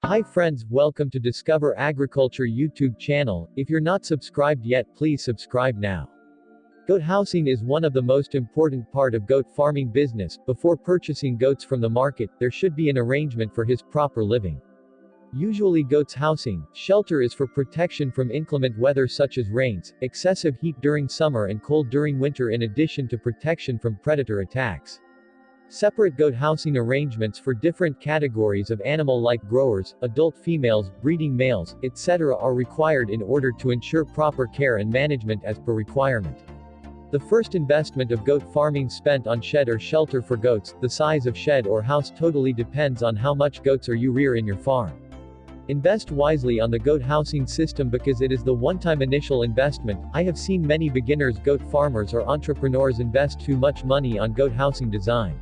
Hi friends, welcome to Discover Agriculture YouTube channel. If you're not subscribed yet, please subscribe now. Goat housing is one of the most important part of goat farming business. Before purchasing goats from the market, there should be an arrangement for his proper living. Usually goats housing, shelter is for protection from inclement weather such as rains, excessive heat during summer and cold during winter in addition to protection from predator attacks. Separate goat housing arrangements for different categories of animal like growers, adult females, breeding males, etc. are required in order to ensure proper care and management as per requirement. The first investment of goat farming spent on shed or shelter for goats. The size of shed or house totally depends on how much goats you rear in your farm. Invest wisely on the goat housing system because it is the one-time initial investment. I have seen many beginners goat farmers or entrepreneurs invest too much money on goat housing design.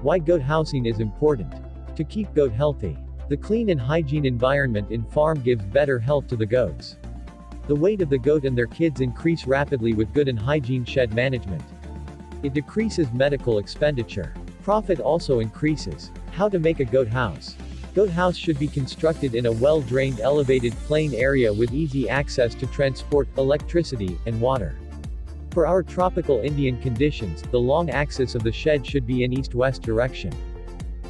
Why goat housing is important? To keep goat healthy. The clean and hygiene environment in farm gives better health to the goats. The weight of the goat and their kids increase rapidly with good and hygiene shed management. It decreases medical expenditure. Profit also increases. How to make a goat house. Goat house should be constructed in a well-drained elevated plain area with easy access to transport, electricity, and water. For our tropical Indian conditions, the long axis of the shed should be in east-west direction.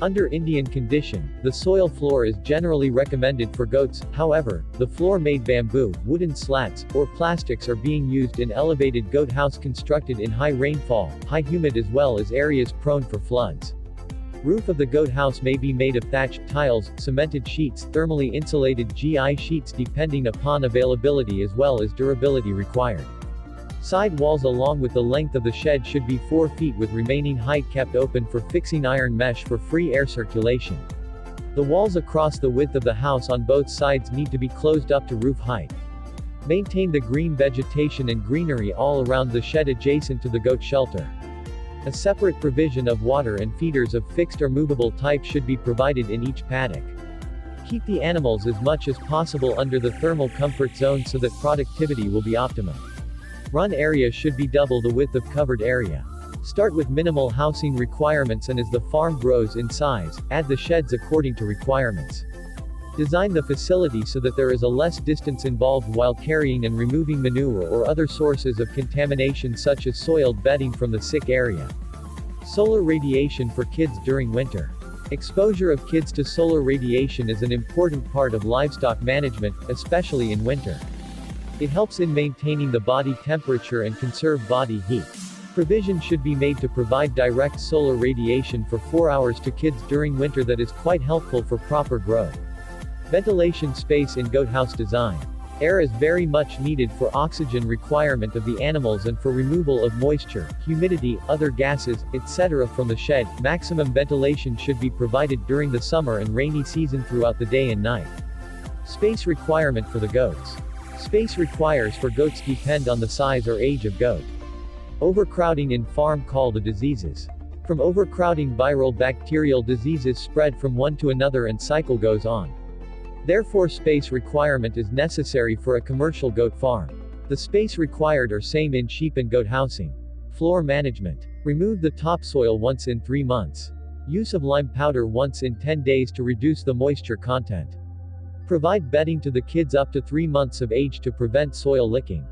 Under Indian condition, the soil floor is generally recommended for goats. However, the floor made bamboo, wooden slats, or plastics are being used in elevated goat house constructed in high rainfall, high humid as well as areas prone for floods. Roof of the goat house may be made of thatch, tiles, cemented sheets, thermally insulated GI sheets depending upon availability as well as durability required. Side walls along with the length of the shed should be 4 feet with remaining height kept open for fixing iron mesh for free air circulation. The walls across the width of the house on both sides need to be closed up to roof height. Maintain the green vegetation and greenery all around the shed adjacent to the goat shelter. A separate provision of water and feeders of fixed or movable type should be provided in each paddock. Keep the animals as much as possible under the thermal comfort zone so that productivity will be optimum. Run area should be double the width of covered area. Start with minimal housing requirements and as the farm grows in size, add the sheds according to requirements. Design the facility so that there is a less distance involved while carrying and removing manure or other sources of contamination such as soiled bedding from the sick area. Solar radiation for kids during winter. Exposure of kids to solar radiation is an important part of livestock management, especially in winter. It helps in maintaining the body temperature and conserve body heat. Provision should be made to provide direct solar radiation for 4 hours to kids during winter that is quite helpful for proper growth. Ventilation space in goat house design. Air is very much needed for oxygen requirement of the animals and for removal of moisture, humidity, other gases, etc. from the shed. Maximum ventilation should be provided during the summer and rainy season throughout the day and night. Space requirement for the goats. Space requires for goats depend on the size or age of goat. Overcrowding in farm call the diseases. From overcrowding viral bacterial diseases spread from one to another and cycle goes on. Therefore space requirement is necessary for a commercial goat farm. The space required are same in sheep and goat housing. Floor management. Remove the topsoil once in 3 months. Use of lime powder once in 10 days to reduce the moisture content. Provide bedding to the kids up to 3 months of age to prevent soil licking.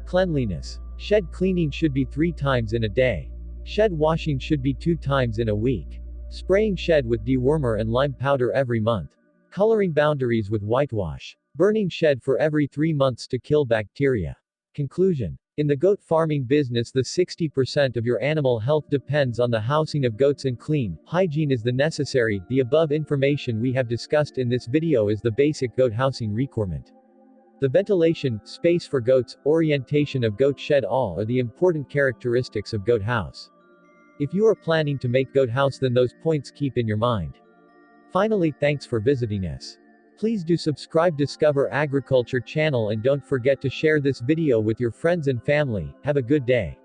Cleanliness. Shed cleaning should be 3 times in a day. Shed washing should be 2 times in a week. Spraying shed with dewormer and lime powder every month. Coloring boundaries with whitewash. Burning shed for every 3 months to kill bacteria. Conclusion. In the goat farming business, the 60% of your animal health depends on the housing of goats, and clean hygiene is the necessary. The above information we have discussed in this video is the basic goat housing requirement. The ventilation, space for goats, orientation of goat shed all are the important characteristics of goat house. If you are planning to make goat house, then those points keep in your mind. Finally, thanks for visiting us. Please do subscribe Discover Agriculture channel and don't forget to share this video with your friends and family. Have a good day.